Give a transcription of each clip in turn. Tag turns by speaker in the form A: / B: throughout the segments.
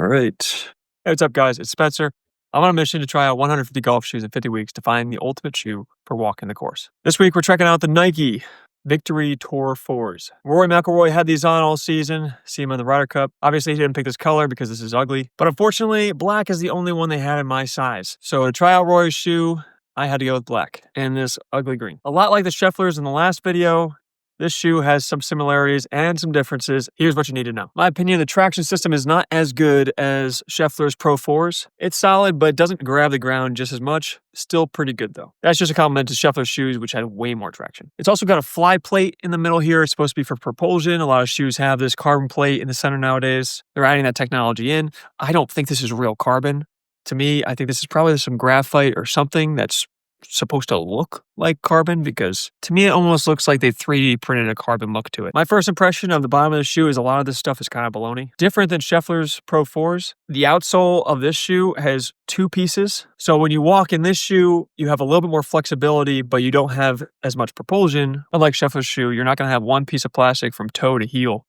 A: right. Hey, what's up, guys? It's Spencer. I'm on a mission to try out 150 golf shoes in 50 weeks to find the ultimate shoe for walking the course. This week, we're checking out the Nike Victory Tour 4s. Rory McIlroy had these on all season. See him in the Ryder Cup. Obviously, he didn't pick this color because this is ugly. But unfortunately, black is the only one they had in my size. So to try out Rory's shoe, I had to go with black and this ugly green. A lot like the Schefflers in the last video, this shoe has some similarities and some differences. Here's what you need to know. My opinion, the traction system is not as good as Scheffler's Pro 4s. It's solid, but it doesn't grab the ground just as much. Still pretty good though. That's just a compliment to Scheffler's shoes, which had way more traction. It's also got a fly plate in the middle here. It's supposed to be for propulsion. A lot of shoes have this carbon plate in the center nowadays. They're adding that technology in. I don't think this is real carbon. To me, I think this is probably some graphite or something that's supposed to look like carbon, because to me it almost looks like they 3D printed a carbon look to it. My first impression of the bottom of the shoe is a lot of this stuff is kind of baloney. Different than Scheffler's Pro 4s. The outsole of this shoe has 2 pieces. So when you walk in this shoe, you have a little bit more flexibility, but you don't have as much propulsion. Unlike Scheffler's shoe, you're not going to have one piece of plastic from toe to heel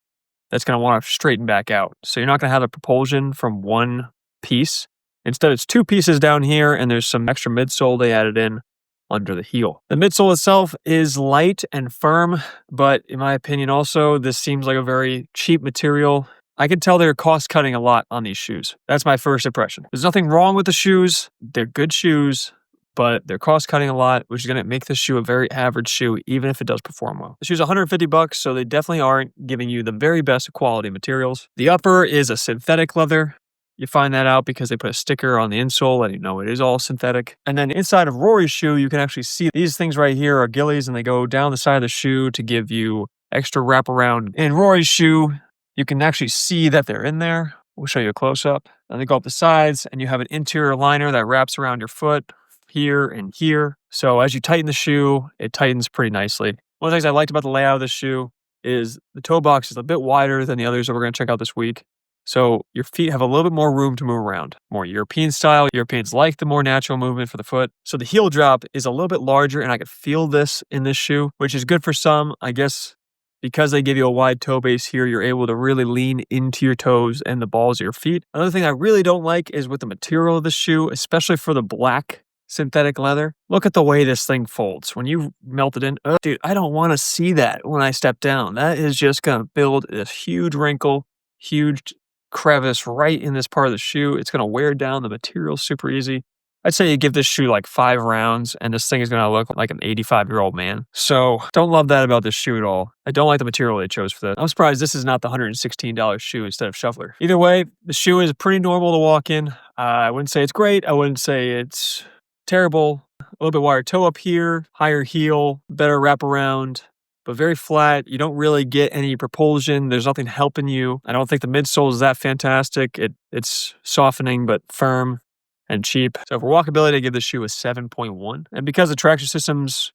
A: that's going to want to straighten back out. So you're not going to have a propulsion from one piece. Instead, it's 2 pieces down here, and there's some extra midsole they added in under the heel. The midsole itself is light and firm, but in my opinion also, this seems like a very cheap material. I can tell they're cost cutting a lot on these shoes. That's my first impression. There's nothing wrong with the shoes. They're good shoes, but they're cost cutting a lot, which is going to make this shoe a very average shoe, even if it does perform well. The shoe's $150, so they definitely aren't giving you the very best quality materials. The upper is a synthetic leather. You find that out because they put a sticker on the insole letting you know it is all synthetic. And then inside of Rory's shoe, you can actually see these things right here are gillies, and they go down the side of the shoe to give you extra wraparound. In Rory's shoe, you can actually see that they're in there. We'll show you a close-up. And they go up the sides, and you have an interior liner that wraps around your foot here and here. So as you tighten the shoe, it tightens pretty nicely. One of the things I liked about the layout of the shoe is the toe box is a bit wider than the others that we're going to check out this week. So your feet have a little bit more room to move around. More European style. Europeans like the more natural movement for the foot. So the heel drop is a little bit larger, and I could feel this in this shoe, which is good for some. I guess because they give you a wide toe base here, you're able to really lean into your toes and the balls of your feet. Another thing I really don't like is with the material of the shoe, especially for the black synthetic leather. Look at the way this thing folds. When you melt it in, dude, I don't want to see that when I step down. That is just going to build this huge wrinkle, huge crevice right in this part of the shoe. It's going to wear down the material super easy. I'd say you give this shoe like 5 rounds and this thing is going to look like an 85-year-old man. So don't love that about this shoe at all. I don't like the material they chose for that. I'm surprised this is not the $116 shoe instead of Scheffler. Either way, the shoe is pretty normal to walk in. I wouldn't say it's great. I wouldn't say it's terrible. A little bit wider toe up here, higher heel, better wraparound, but very flat. You don't really get any propulsion. There's nothing helping you. I don't think the midsole is that fantastic. It's softening, but firm and cheap. So for walkability, I give this shoe a 7.1. And because the traction system's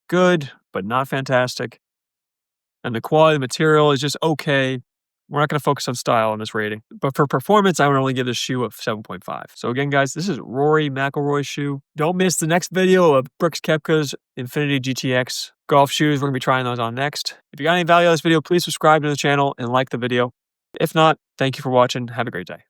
A: good, but not fantastic, and the quality of the material is just okay, we're not going to focus on style in this rating. But for performance, I would only give this shoe a 7.5. So again, guys, this is Rory McIlroy's shoe. Don't miss the next video of Brooks Koepka's Infinity GTX golf shoes. We're going to be trying those on next. If you got any value out of this video, please subscribe to the channel and like the video. If not, thank you for watching. Have a great day.